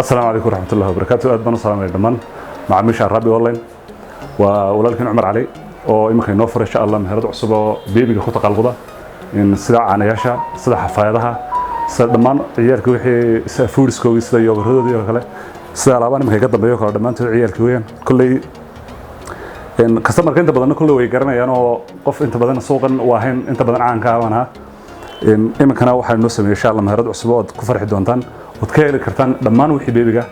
السلام عليكم ورحمة الله وبركاته. أهلا وسهلا دمان مع ميشا الرابي أونلاين ولكن عمر علي oo imika inoo furay insha Allah meherad cusub oo beebiga ku taqalquda in sida caanayaasha sida xafaayadaha sida dhamaan ciyaalka wixii foodskooda sida yogurtooda iyo kale sida alaabaan imika ka dambeeyo kala dhamaantood ciyaalka weeyaan kullay in customer inta badan kullay way garanayaan oo qof inta badan suuqan waahayn inta badan caanka ah in imikana waxaan noo sameeyay insha Allah meherad cusub oo ku farxi doontaan oo ka heli kartaan dhamaan wixii beebiga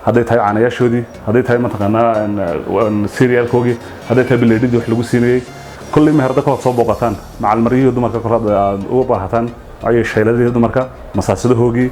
hadday tahay caanayaashoodii hadday tahay mataqaanaa cerealkoogii hadday tahay bileedhidii wax lagu siinayay kullii meherada kala soo booqataan macalmariyihii dumarka kala aad uga baahataan ayay shayladii dumarka masaasadahoogii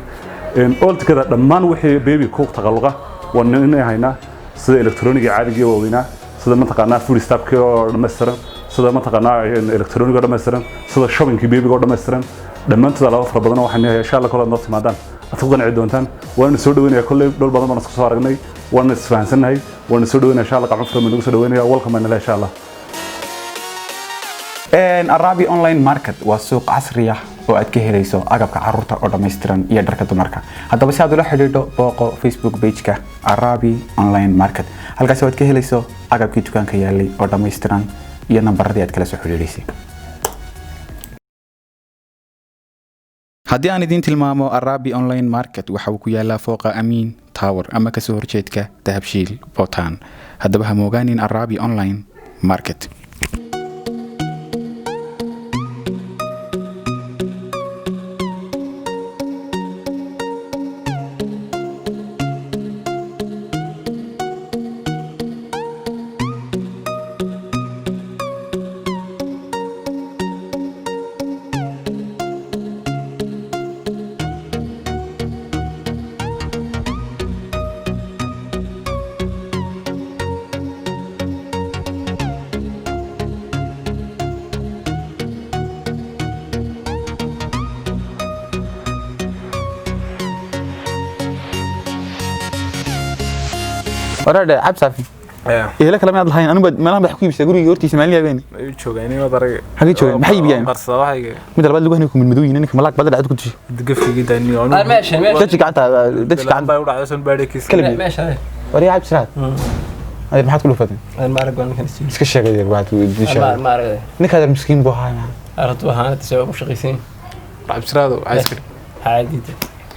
all together dhammaan wixii baby ku taqalluqa waan inay haynaa sida electronic caadiga waaweynaa sida mataqaanaa food staffki oo dhammaystiran sida mataqaanaa electronic oo dhammaystiran sida shoppingki babyga oo dhammaystiran dhammaantood alaabo fara badan waxaan yahay insha Allah kala noo timaadaan أتوقع عدوانتان وأنا سودويني كل دول بعض ما نسقط رجني وأنا سفانسن هاي وأنا سودويني إن شاء الله قام فكر من سودويني أولكم أنا لا إن شاء الله. الرابي أونلاين ماركت وسوق عصرية وأتكيه ليسو أجابك عروضة أو دميسترن يدرك الماركة هذا بس هذا له حديده بوقو فيسبوك بيجك الرابي أونلاين ماركت هل كسي أتكيه ليسو أجابك تكان كيالي أو دميسترن ينبر دي أتكلم حديديسي. haddii aan idin tilmaamo Arabi Online Market waxa uu ku yaalaa fooqa Amin Tower ama ka soo horjeedka Dahabshiil Botan haddaba ha moogaanin Arabi Online Market ورد عب صافي إيه لك لما يضل هاي أنا ما لهم بحكي بس أقول يورتي سمعني يا بني شو يعني ما دري حكي شو محيي بيان قرصة واحد مثل بعد لقوا هنيكم من مدوين إنك ملاك بدل عندكم شيء دقف جدا إني أنا ماشي دتك عنتها دتك عن بيقول على سن بارك كلمة ماشي وري عب سرعة هذا ما حد كله فاتن أنا ما أعرف وين كان يصير بس كشة كذي بعد ودي شغل ما أعرف إنك هذا المسكين بوها أردت وها تسوي مشغيسين عب سرادو عسكري عادي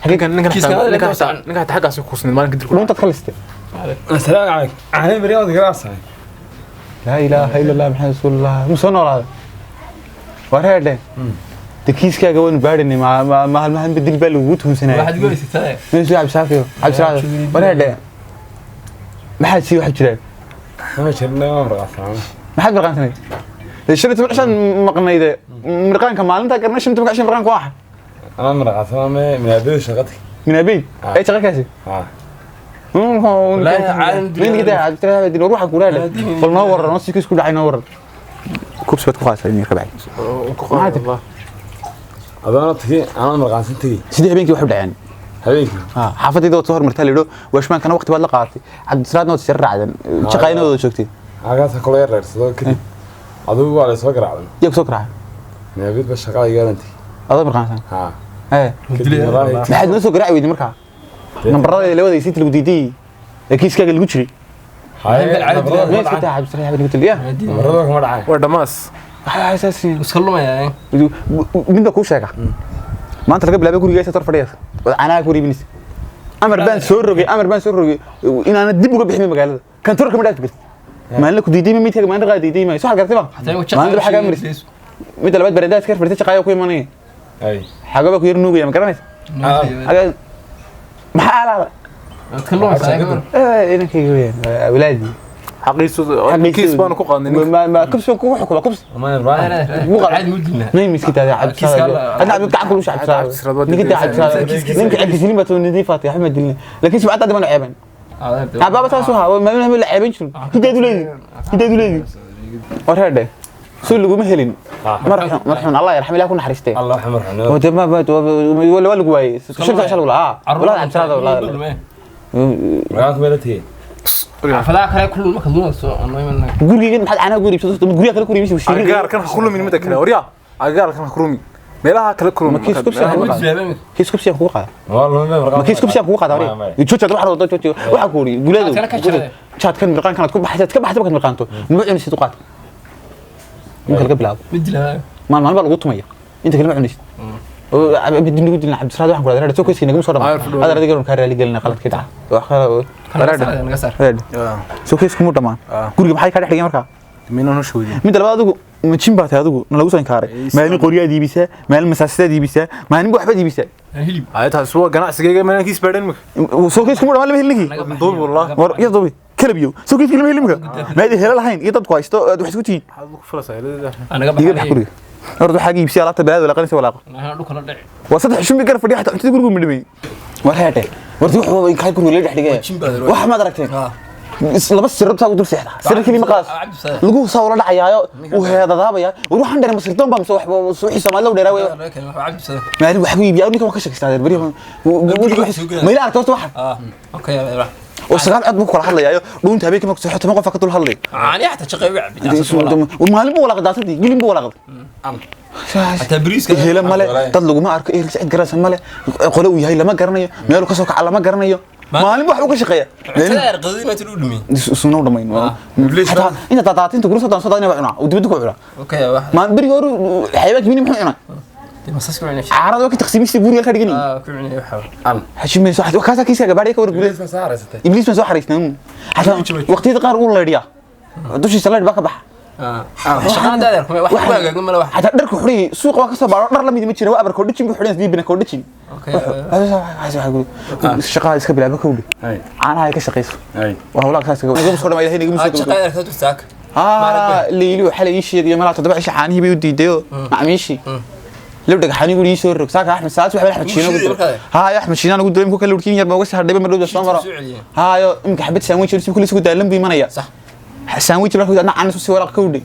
حقيقة نك حاجة سكوسني ما نقدر كل أنت تخلصت السلام عليكم أنا برياض جراسة لا إله إلا الله محمد رسول الله مسون ولا ورهده تكيس كي أقول بارني ما هالمهم بدي البال وجودهم سنة واحد يقول ستة من سوى عبد سافيو عبد سافيو ورهده ما حد سوى حد كذا ما شرنا ما مرقصة ما حد مرقان سنة الشرط عشان مقنع إذا مرقان كمان أنت كرنا شو تبغى عشان مرقان واحد أنا مرقصة من أبي شغلتي من أبي أي شغل كاسي لا عندي مين كده عبد السلام بدي نروح أقول له فلنور نص كيس كل عين نور كوبس بتخاص يعني ربعي ما الله أنا تجي أنا مرقصة تجي سيدي هبينك واحد يعني هبينك حافظي دوت صهر مرتلي له واش ما كان وقت ولا قاطي عبد السلام نوت سر عدن شقينا ولا شوكتي عقاسها كل يوم رأس كده أدو على سكر عدن يك سكر من أبي بس شغال يا أنت هذا مرقان ها إيه ما حد نسوا قرعي ودي مرقان نمبر اللي ودي سيت الوديدي كيس كاج اللي قشري هاي ليش فتح عبد السلام قلت لي اياه مرضك ما دعاي ودماس على اساس بس كله ما يعني من كو شيغا ما انت لقب لابا غوريغا تر فديس انا غوري بنس امر بان سورغي ان انا دب uga bixin magaalada kan turka ma dhaafid ma la ku diiday mid ma anta qaadiday ma soo xagartay ba ma anta xaga maris mid labaad barandaas ka fadhitay shaqaayo ku imanay ay xaga ku yar nuugaya ma garanaysa ما حاله كله إيه إنك يقولين أولادي كيس بانو كقانين ما كبس كوح كوح كبس ما يربح مو عاد مدلنا نيم مسكت هذا عبد أنا عم بتعب كل شيء عبد نقدر عبد نمك عبد سنين بتوني دي فاتي أحمد دلنا لكن سمعت هذا ما لعبين بابا تاسوها ما من لعبين شو كده دولي ورهده سو لغو مهلين مرحبا الله يرحم الله يكون حريستي الله يرحمه هو تمام ولا لغواي شفت عشان ولا ولا عبد هذا ولا معاك بلتي فلا كره كل ما كدون سو انه غوري ما حد انا غوري بس غوري كره كوري مش عقار كان كله من متى كده وريا عقار كان كرومي meelaha kala kulma kiis kubsiyan kugu qaada kiis kubsiyan kugu qaada ma kiis kubsiyan kugu qaada wari jooja waxa wada jooja waxa ku wari guladu chat kan mirqaan kan ku baxaysa ka baxda markaad mirqaanto nuucin si qaad inta laga bilaabo maalin baa lagu tumaya inta kale ma cunaysid oo abidin ugu dilna Cabdi Salaad waxaan ku raadinaa soo kiiska inagu soo dhamaa hada adiga ka raali galina qaladkii dhaca wax kale naga saar soo kiiska mu dhamaan guriga maxay ka dhaxligay markaa minano shoodi mid labaad adigu majin baad adigu lagu soo inkaaray maalin qoriyaad iibisa maalin masaasada iibisa maalin waxba iibisa hilib aytaas waa ganacsigayga meena kiis baadhan ma soo kiiska mu dhamaan lama helnigi duub wallaah war ya duub kalabiyo soo kiiska lama helnigi ma idin hela lahayn iyo dad ku haysto wax isku tiin waxaad ku falasaylada anaga iga dhax guriga ordo xaga iibsi alaabta balaad wala qanaysa walaaqo anaga dhulka la dhici waa saddex shumbi gar fadhiya xataa cuntada guriga midhamay war heete warti wuxuu in kay guriga la dhex dhigay wax ma aragteen laba sirr taa u dul seexda sirr kaliya maqaas lagu soo wala dhacayaayo uu heedadaabaya waxaan dharay masirdoon baa soo waxba soo xisaab loo dheeraa way maali wax ku iibiyaa ninka wax ka shaqeystaa bari ma ila aragto wax okay oo sagaal cad buu kala hadlayaayo dhuunta habeenkii ma ku soxoto ma qof ka dul hadlay ani xataa shaqay wacbi maalin buu wala qadaatay gilin buu wala qaday hatta bariiska hela male dad lagu ma arko ee cid garaysan male qolo uu yahay lama garanayo meel ka soo kaca lama garanayo maalin wax uu ka shaqeeya taar qadii ma tiduu dhimay sunu dhamayn inta taataatinta gurso daan soo daadina waa cunaa dibadda ku cunaa okay wax ma bariga hore xayawaanka mini muxuu cunaa masas ku cunay caarada ka taqsiimista guriga ka dhigani ku cunay waxa hashimay soo wax kaasa kiiska gabaadhay ka war guriga iblis ma soo xariisnaa hatta waqtiyada qaar uu leeyahay dushiisa leeyahay baa ka bax shaqada daadar kuma wax ku hagaagin mala wax hatta dharku xuri suuqa waa ka soo baaro dhar la mid ma jiro waa abar koodhicin ku xuriyay diibna koodhicin shaqada iska bilaabo ka wuli caanaha ay ka shaqeyso waa hawlaha kaas ka soo dhamaa ilaahay naga musoo shaqada ka turtaak leeyli waxa la ii sheegay malaha 7 cisho caanihi bay u diidayo macmiishi لو دق حني يقول يسور ركساك أحمد ساعات وحبل أحمد شينا قدر هاي أحمد شينا أنا قدر يمكن كل وركين يربى وقت هردبة مرة بس مرة هاي يمكن حبيت ساندويتش رسمي كل سكوت علم بيمانيا صح ساندويتش راح أنا عن نفسي ورق كودي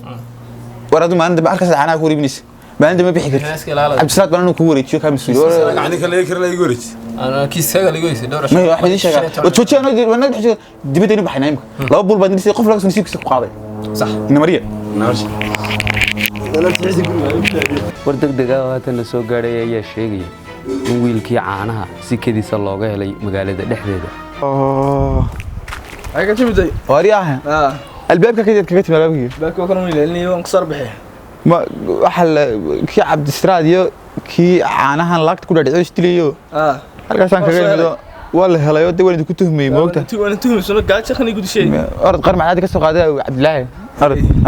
ورادو ما عندي بعرف أنا كوري بنيس ما عندي ما بيحكي عبد السلام بنا كوري شو كم سوري يعني كلا يكر لا يقولش أنا كيس كذا اللي يقولش دورة ما أحمد إيش شغال وتشوتي أنا وانا بحكي دبيتني بحنا يمكن لو بقول بدي نسي قفل نسيب كسب قاضي صح إنه مريء war degdeg ah haatan la soo gaaray ayaa sheegay in wiilkii caanaha si kadiisa looga helay magaalada dhexdeeda ay ka timid wariyaha albaabka kaga timid albaabkii baakoo kale ma ilaalinayo aan qasar bixi ma waxa kii Cabdi Salaad iyo kii caanahan laagta ku dhaadhicay istilayo halkaas aan kaga imido waa la helayo dad wali ku tuhmay moogta waan tuhmayso gaajo khani gudishay orad qarma caadi ka soo qaaday Cabdilaahi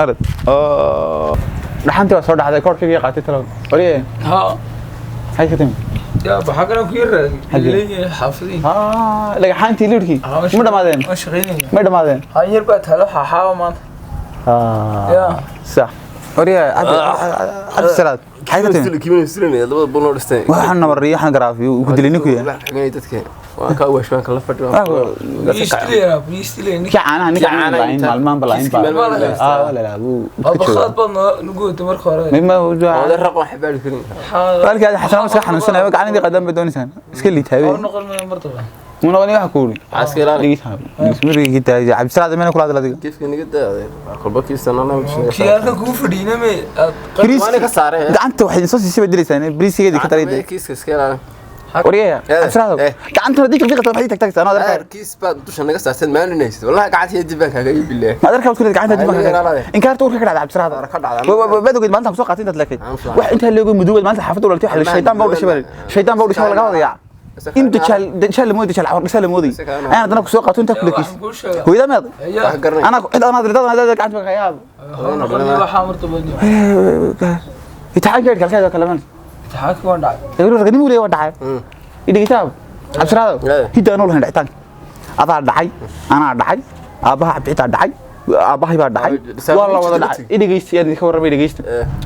arad dhaxantii waa soo dhacday koorkii qaatay talo wariye ha hay ka timid ya waxa kale ku yar leeyahay xaafidin dhagaxaantii lirkii ma dhamaadeen ma shaqeynaya ma dhamaadeen ha yar baa talo xaxaa maanta ya صح وريا عبد السلام حاجه تاني كيما يسرني لبد بونو دستay waxaan nabarriyo waxaan garaafiyo ku dilini ku yahay xigay dadka waa ka waashmaan kala fadhiyo ki caanaha nin maalmaan balayn baa wala la buu abaqad badna nugu marka hore mima wada raqo xabaal karin balka hada xasan iska xanuunsanay gacanidii qadam badoonisan iska liitaabay noqon martaba muna wani wax ku wuri askara ismiri gida Cabdi Salaad meena kula hadlay كيف كان قد قلبك يستنى kiyaarka kugu fadhiina me وانا كساره gacanta waxay soo siisay dilaysan briisigeedii ka tareeday كيس كسكيلا wariya Cabdi Salaad gacanta hadii ka fiiqto waxay tagtagtaa anoo darka كيس بعد دوش naga saarsan ma aanaysid wallahi gacanta iyo dibaan kaaga billaah ما أدرك كل قاعدة دي in kaartu ka kala Cabdi Salaad badoo gid maanta soo qaatay dad laakiin wax inta leeyahay muduud maanta xaafadu walaal tii shaytaan baa u dhashay laga wadaya inta jal moodi jal awr misal moodi ana dana ku soo qaato inta ku dhakiis hooyada meed ana dad gacanta ka yaab waxa martaba itaxaan geed kalkeeda kala man taxaak waan dhacay eero ragni wuu leeyahay dhacay idii kitaab Cabdi Salaad hidda anoo lahayn dhactaan adaa dhacay ana dhacay aabaha Cabdi dhacay aabahay baa dhacay waa la wada dhacay idageysta ka warramay idageysta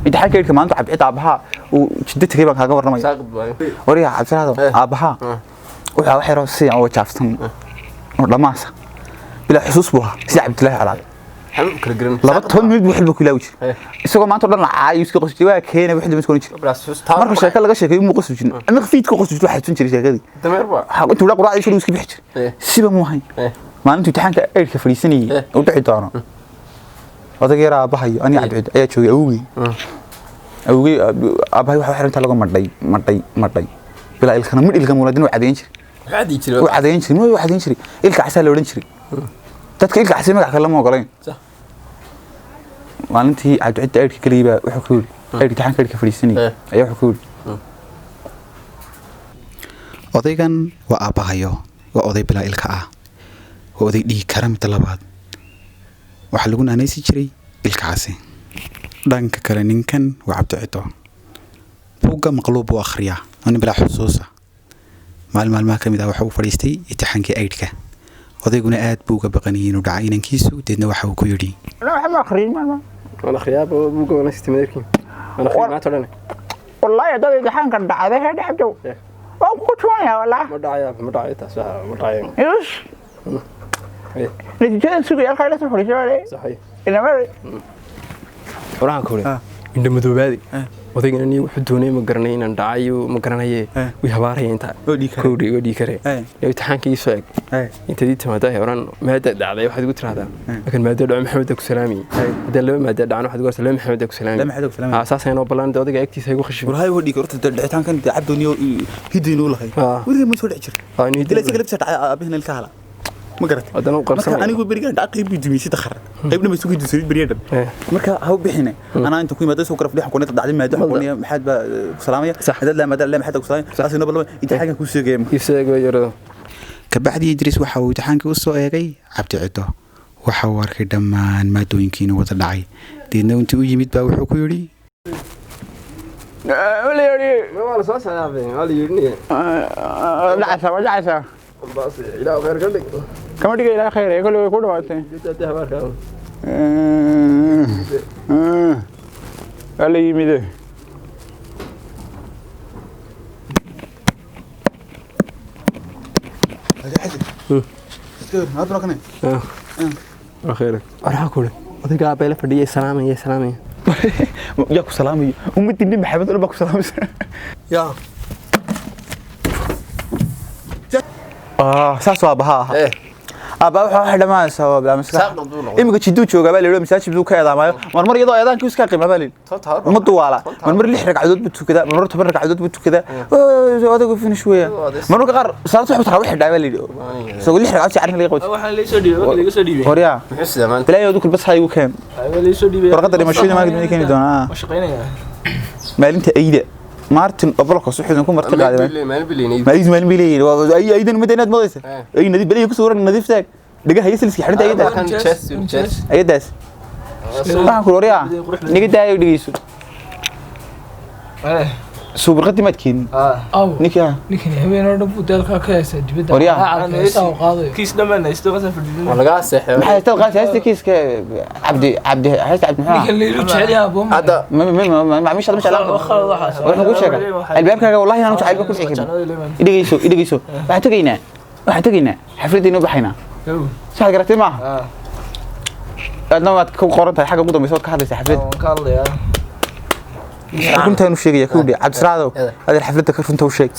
itaxaan geedka maanta Cabdi aabaha uu jidda tagay baan kaaga warramay wariya Cabdi Salaad aabaha waxa wax yar si oo jaafsan oo dhamaasa bila xusuus buu si Cabdilaahi Calaad حلو كرجرن laba 10 minute wuxuu ku ilaawi jiray isagoo maanta dhan caay iska qosjay waa keenay wixii mid koon jiray marka sheeko laga sheekay mu qosjay jirin ama fiidka qosjay waxa xajin jiray sheekadii dameer ba waxa intuu la quraacay inuu iska bixi jiray siba mu hayn maalintii imtixaanka eedka fariisanayay oo dhici doono odageera aabahayo ani Cabdi ayaa joogay awgi awgii aabbahay waxa xirantaa lagu madhay bilaa ilkana mid ilka muladin oo cadeyn jiray عادي جري oo cadeyn jiray ma cadeyn jiray ilka casaa la oran jiray dadka ilka casay magac kale ma ogolayn صح maalintii cabdi aydka kaliya wuxuu ku yiri aydka taxan ka fadhiisanay ayaa wuxuu ku yiri odaygan waa aabbahayo waa oday bilaa ilka ah waa oday dhiig kara mid labaad waxa lagu naanaysi jiray ilka casay dhanka kale ninkan waa cabdi cido buugga maqluub u akhriyaa nin bilaa xusuusa maalmaha kamid ah waxa uu fadhiistay imtixaankii aydka odayguna aad buu uga baqanayay inuu dhacay inankiisu deedna waxa uu ku yidhi أنا خياب بوجو أنا استمراركين أنا خياب ما ترى والله يا دوي دحين كان دعاده هذا حجو أو كنت ويا والله ما دعاية تسوى ما دعاية يوش نتيجة سوق يا خير لسه فريسة ولا صحيح إنما وراها كوري عند مذوبادي وذيك إني وحدوني مقرنين عند عيو مقرنيه ويهباري أنت كوري ودي كره لو تحن كي سوق أنت دي تماده وران ما دع عليه واحد قلت هذا لكن ما دع محمد سلامي هذا لو ما دع عنه واحد قال سلام محمد سلامي أساسا أنا بلان ده ودي أكتي سيقو خش war hay wadii korta dhalcitaan kan cabdooniyo hidino lahay wariga ma soo dhici jir أنا dila isaga labsa aabahna ilka hala ma garat هذا نو قبل marka anigu beriga dhaqay bidumisi takhar qaybna ma sugi dusay beriga marka haw bixine ana inta ku yimaado soo qaraf lix qonita dacdi maado qoniya maxad ba salaamaya hada la madal maxad ku salaamay taasina balba inta xaga ku sheegay يسوق يرد kabacdi Idris waxa uu imtixaanka u soo eegay cabdi cido waxa uu arkay dhammaan maadooyinkiina wada dhacay deedna intii u yimid baa wuxuu ku yiri ولا يري ما والله صاص أنا فين قال يرني دعسة بس إلى غير قلك كم تيجي إلى خير يقول يقول وقتين جت هبار كلام ولا يميده أخيرا أروح أقول وذيك أبي فدي سلامي يا سلامي ياكو سلامي امتي دي محمد ولا باكو سلامي يا saas waa baha إيه aba waxa dhamaan sabab la maskax imika jiduu jooga baa leeyahay masaajid buu ka eedaamayo marmar iyadoo eedaanku iska qiimo baa leeyahay ma duwaala marmar 6 ragcadood buu tukadaa marmar 10 ragcadood buu tukadaa adigu finish weeya marmar qaar salaad wuxuu taraa wixii dhaaway leeyahay soo 6 ragcadood arrin laga qabto waxaa laga soo dhiibay horiya محس زمان bilaa yadu kulbas haygu keen laga soo dhiibay warqada dhimashada ma gudbin keen doonaa ma shaqeynaya maalinta ayda Martin Obloko suuxdan ku marti qaaday ما نبلي maalin bilay ay aydan madaynad moodaysa ay nadiif bilay ku soo waran nadiif taag dhigaha yisliski xarinta ayda كان تشيس ayadaas waxaan ku wariyaa niga daayo dhigeyso suuq qadimadkiin ninka habeen oo dhan buu dalka ka haysta dibadda Waryaa. kiis dhamanaysto qasab fadhiyo ولا قاعد سحر maxay tahay qaas haysta kiiska cabdi haysta cabdi ninka leeyahay jecel yahay buu هذا ma mish ma shalaa waxaan ku sheegay albaabkaaga wallahi aan jacayl ku sii dhigeyso waxaan tagaynaa xafladina u baxaynaa sax garatay ma adna waad ku qoran tahay xagga ugu dambaysa ka hadlaysa xaflad kuntaan u sheegaya ku dhig cabdisraado adeer xafladda ka runta u sheeg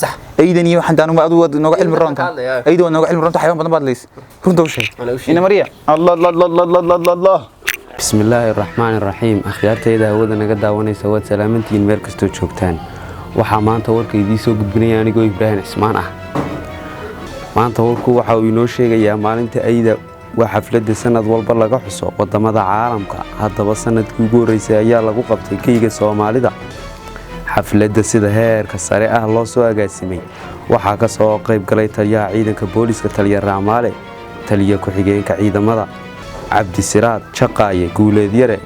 aydan iyo waxaan daanu adu wad nooga cilmi roonta aydan nooga cilmi roonta xayawaan badan baad leys runta u sheeg ina mariya allah بسم الله الرحمن الرحيم أخيارتيدا هودا naga daawanaysa waad salaamantiin meel kasto joogtaan waxa maanta warka idii soo gudbinaya anigoo Ibrahim Ismaan ah maanta warku waxa uu inoo sheegayaa maalinta ayda waa xafladda sanad walba laga xuso wadamada caalamka haddaba sanadkii ugu horeysay ayaa lagu qabtay keyga Soomaalida xafladda sida heerka sare ah loo soo agaasimay waxa ka soo qayb galay taliyaha ciidanka booliska taliya Raamaale taliya ku xigeenka ciidamada عبد السراد شقاية قولد يرى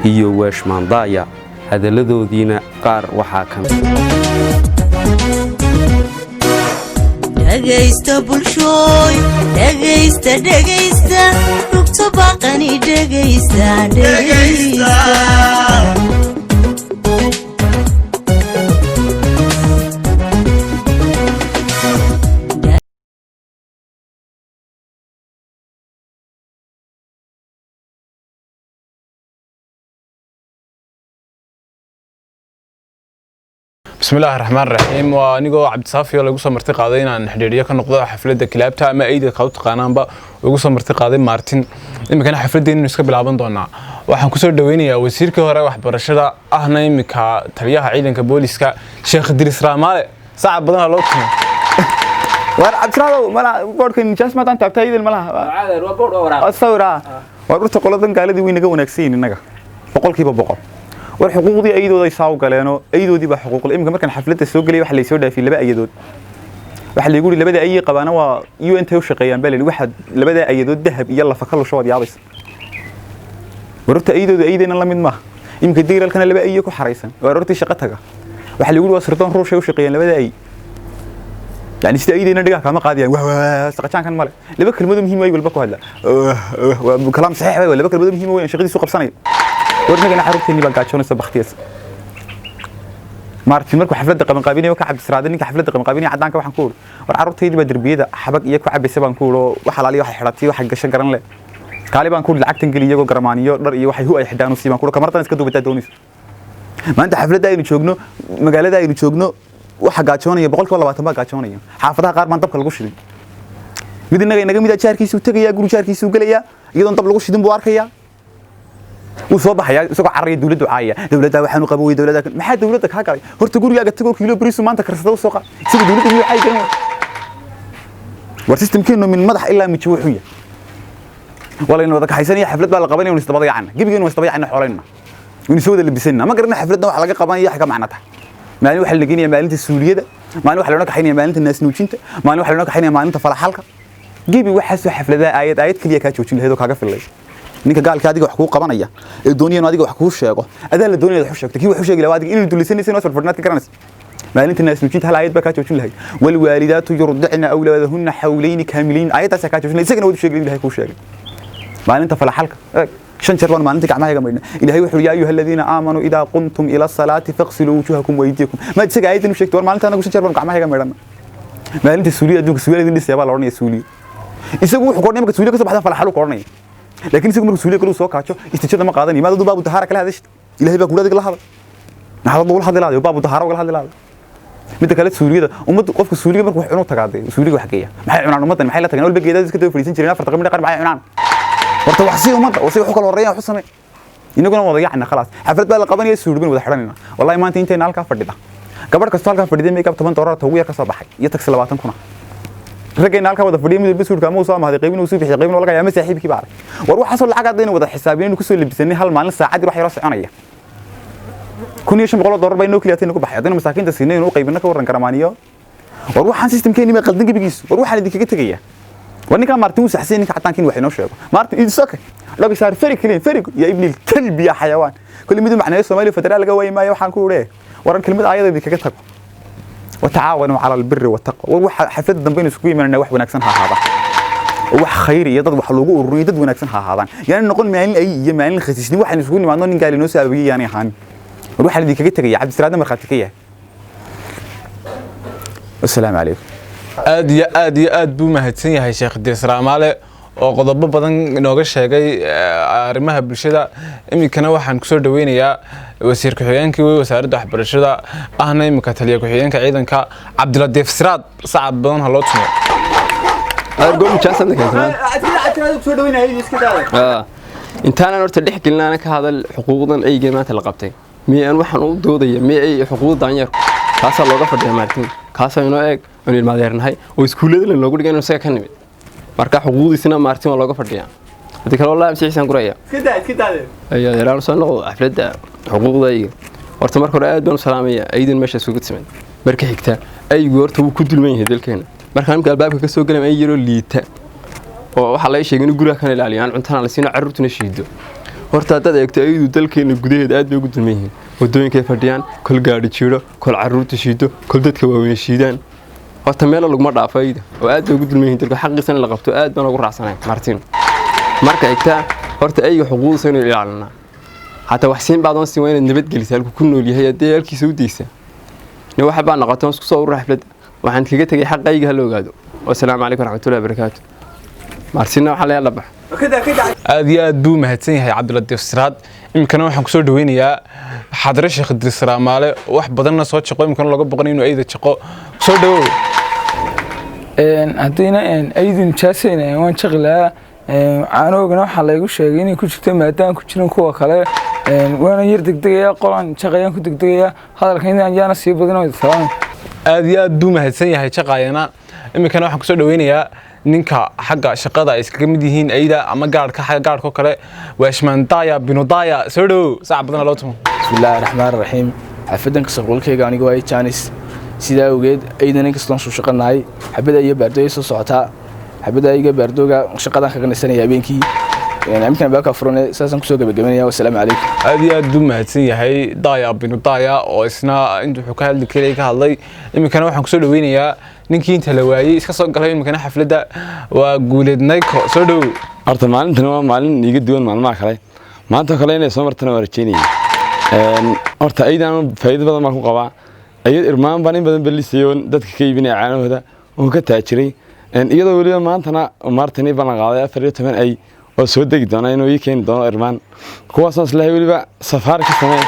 iyo weeshmaan daaya hadaladoodiina qaar waxaa ka mid dhagaysta bulshooy dhagaysta rugta baqani dhagaysta بسم الله الرحمن الرحيم وانيغو عبد صافي oo lagu soo marti qaaday inaan xidhiidhiyo ka noqdo xafladda kilaabta ama ayda ka taqaanaanba ugu soo marti qaaday Martin imikana xafladdeenu iska bilaaban doonaa waxaan ku soo dhaweynayaa wasiirkii hore waxbarashada ahna imika taliyaha ciidanka booliska Sheekh Idris Raamaale saacad badan loo tumay war abtraado mala boardkan jasma tan taabtayden malaha caadar waa board waraaq asawira war urta qoladan gaaladii way naga wanaagsan inaga boqolkiiba boqol war xuquuqdii ayadooda ay saaw galeeno ayadoodii ba xuquuq imka markan xafladda soo galay waxa la soo dhaafay laba ayadood waxa la yiri labada ayay qabaana waa UN ta u shaqeeyaan bal waxa labada ayadood dahab iyo lafa kala soo yaabaysan warta ayadooda ayadina la mid ma imka diiralkana laba ayay ku xareysan warta shaqo taga waxa la yiri waa sirdoon ruush ay u shaqeeyaan labada ay يعني استأيدنا نرجع كما قاعد يعني سقطان كان ماله لبا كلمة مهمة ولا بكو هلا وكلام صحيح ولا بكو كلمة مهمة وين شغلي سوق بسنة ورنا جنا حركة إني بقى شلون سبختيس مارتين مركو حفلة دقة من قابيني وكعب سرادني كحفلة دقة من قابيني عدان كواحد نقول والعروض هي اللي بدر بيدا حبك إياك وعب بسبب نقول وحلالي واحد حرتي واحد قش قرن له غالبا نقول العكت إنجليزي وجرمانية رأي واحد هو أي حدانو سيما نقول كمرة نسكتوا بتدونيس ما أنت حفلة دايري تشوجنو مقالة دايري تشوجنو waxa gaajoonaya 120 baa gaajoonaya xaafadaha qaar baan dabka lagu shidin mid inaga mid jaarkiisu tagaya guri jaarkiisu galaya iyadoo dab lagu shidin buu arkaya uu soo baxaya isagoo carriya dawladdu caaya dawladda waxaanu qaboway dawladda maxaa dawladda ka galay horta gurigaaga tago kiilo bariis maanta karsada u soo qaad sidoo dawladdu waxay garan war systemkeenu min madax ilaa mid wuxuu yahay wala inuu wada ka haysanaya xaflad baa la qabanaya inuu istabada yacna gibigeenu istabada xooleyna inuu soo wada libisana ma garanay xafladda waxa laga qabanaya xaga macnata maalin waxa la geeyay maalinta suuliyada maalin waxa la kaxaynaya maalinta naas nuujinta maalin waxa la kaxaynaya maalinta falaxalka gibi waxa soo xaflada ayad kaliya ka joojin lahayd oo kaaga filay ninka gaalka adiga wax ku qabanaya ee doonayeen adiga wax ku sheego adaa la doonayay wax sheegtay kii wax sheegi lahayd inuu dulisanaysan oo fadnaad ka garanaysa maalinta naas nuujinta hal ayad ba ka joojin lahayd wal waalidaatu yurdicna awlaadahunna hawlayn kaamiliin ayadaas ka joojin isagana wuu sheegay ilahay ku sheegay maalinta falaxalka شن شربان مالنتك عماها جمعنا إلى هي يا أيها الذين آمنوا إذا قمتم إلى الصلاة فاغسلوا وجوهكم وأيديكم ما تسجع أيدي نشكت ور مالنت أنا قلت شن شربان عماها جمعنا مالنت السورية دوك السورية دي لسه يبغى لورني السورية يسووا حكورني ما كسورية كسب حدا فلحلو كورني لكن يسووا السورية كلهم سوا كاتشو يستشهد ما قادني ما ضد باب الطهارة كلها هذا إلى هي بقول هذا كلها هذا ضول هذا لا باب الطهارة ولا هذا لا متى كانت سوريا ومد قف سوريا مركو حنو تقعد سوريا وحكية ما هي عنان مدن محل تجنول بقى جداد كده فلسطين شرينا فرتقم لنا قرب عنان warta wax si umada oo si wax kala horeeyay wax samee inaguna wada yacna khalaas xaflad baa la qabanaya suudbin wada xiranina wallahi maanta inta halka fadhida gabadh kasta halka fadhiday makeup 10 doolar tagu yar ka soo baxay iyo taxi 20 kuna ragayna halka wada fadhiyay mid bisuurka ama soo mahday qaybin uu soo bixiyay qaybin walaga yaama saaxiibkii baa war waxa soo lacag adeyn wada xisaabinaynu ku soo libisanay hal maalin saacad wax yar soconaya kun iyo 500 doolar bay noo kaliyateen ku baxay adina masaakiinta siinay inuu qaybina ka waran karamaaniyo war waxaan systemkeeni ma qaldan gibigiisu war waxa la idinkaga tagaya ونيكا مارتين وسحسين نيكا حتى كين وحنا وشيء مارتين إذا سكر لو بيصير فرق كلين فرق يا ابن الكلب يا حيوان كل مدة معناه الصومالي فترة لقوا ما يوحنا كوره ورا كلمة عيادة ذيك كتر وتعاونوا على البر والتقوى وروح حفلة ذنبين سكوي من النواح ونكسنها هذا وح خيري يضرب حلوقه والريدد ونكسنها هذا يعني نقول معين أي معين خسيسني واحد نسكوني مع إنه قال نوسع بيجي يعني هاني وروح على ذيك كتر يا عبد السلام مرخاتكية السلام عليكم aad buu mahadsan yahay Sheekh Idris Raamaale oo qodobo badan inooga sheegay arrimaha bulshada imikana waxaan ku soo dhaweynayaa wasiir ku-xigeenka wasaaradda waxbarashada ahna imika taliye ku-xigeenka ciidanka Cabdiladiif Siraad saacad badan loo tumo argoon jaasan ka soo dhaweynahay iska daada intaan horta dhex gelinaana ka hadal xuquuqdan ayga maanta la qabtay miyaan waxaan u doodaya miyay xuquuqda danyarku kaasa looga fadhiyaa Martin kaasa inoo eeg aan ilmaadeernahay oo iskuulada loogu dhigay inuu saga ka nimid marka xuquuqdiisina Martin waa looga fadhiyaa hadii kale wallahi masiixsan guraya iska daade ayaa yaraan soo noqdo xafladda xuquuqdayga horta marka hore aad baan u salaamaya aydan meesha isugu timid marka xigta aygu horta uu ku dulman yahay dalkeena marka nimka albaabka ka soo galeen ay yaro liita oo waxa la sheegay in guriga kan ilaaliyaan cuntana la siino carruurtuna shiido horta dad eegto aydu dalkeena gudaheeda aad bay ugu dulman yihiin wadooyinka fadhiyaan kol gaari jiiro kol carruurta shiido kol dadka waaweyn shiidaan horta meel lagu ma dhaafayda oo aad bay ugu dulman yihiin dalka xaqiisan la qabto aad baan ugu raacsanahay Martin marka xigta horta ayga xuquuqdiisa inuu ilaalina hatta wax siin baadon si weyn nabad gelisaa halku ku nool yahay hadii halkiisa u deeysa ni waxa baan noqoto isku soo urur xaflad waxaan kaga tagay xaqayga hal ogaado wassalaamu calaykum waraxmatullaahi wabarakaatuh Martin waxa la yaalaba aad iyo aad buu mahadsan yahay Cabdiladiif Siraad iminkana waxaan kusoo dhaweynayaa xadre sheekh Idriis Raamaale wax badanna soo shaqo iminkana laga boqon inuu ayda shaqo soo dhawow haddiina aydin jaasayna waan shaqilaa caanoogana waxaa laygu sheegay inay ku jirto maadaan ku jirin kuwa kale waana yar degdegayaa qolaan shaqayaan ku degdegayaa hadalka inaan yaana sii badin oo sabaan aad iyo aad buu mahadsan yahay shaqayana iminkana waxaan kusoo dhaweynayaa ninka xagga shaqada ay iskaga mid yihiin ayda ama gaarka xagga gaarka kale waashmaan daaya binudaya soo dhawow saac badan loo tumo bismillaahi raxmaani raxiim xafadan ka shaqolkayga anigu ay jaanis sida awgeed aydan inkastoo soo shaqanahay xabada iyo baardoy soo socotaa xabada iga baardooga shaqadan kaga nasanaya habeenkii imkaan baa ka furanay saasan ku soo gabagabeynaya wassalaamu calaykum aad iyo aad buu mahadsan yahay daaya binudaya oo isna intuu ka hadli kale ka hadlay iminkana waxaan kusoo dhaweynayaa ninkii inta la waayay iska soo galay iminkana xafladda waa guuleed nayko soo dhawow horta maalintan waa maalin iga duwan maalmaha kale maanta kale inay soo martana waa rajeynayay horta aydan faa'iido badan baan ku qabaa ayad irmaan baan in badan balisayoon dadka ka iibinaya caanahooda oo ka taajiray iyadoo weliba maantana maartani baan qaaday 14 ay oo soo degi doona inuu ii keeni doono irmaan kuwaasoo islaahay weliba safaar ka sameeyay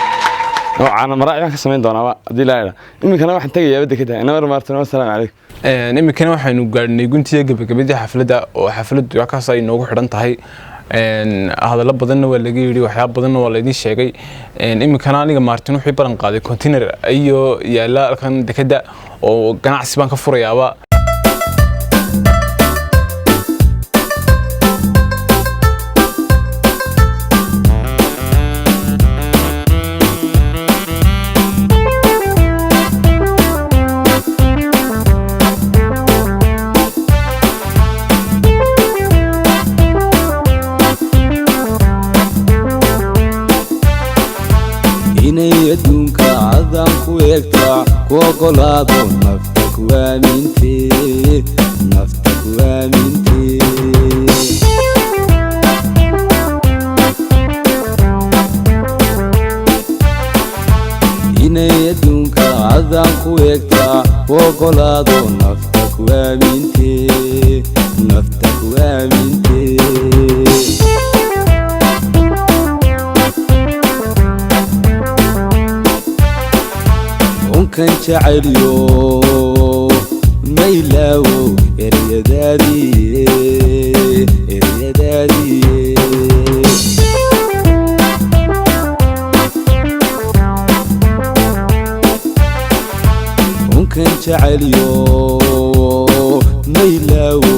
oo caana maraaci ka sameyn doonaa hadii la yiraahdo iminkana waxaan tagayaa wadada inaba maartana wassalaamu calaykum iminkana waxaynu gaadhnay guntiga gabagabadii xafladda oo xafladdu kaas ay noogu xidhan tahay hadallo badanna waa laga yiri waxyaabo badanna waa la idin sheegay iminkana aniga Martin wuxuu balan qaaday container iyo yaala halkan dekada oo ganacsi baan ka furayaaba inay adduunka cadaan ku eegtaa ku ogolaado nafta ku aamintee nafta ku aamintee inay adduunka cadaan ku eegtaa ku ogolaado nafta ku aamintee nafta ku aamintee kan jacayliyo maylaawo ereyadaadii unkan jacayliyo maylaawo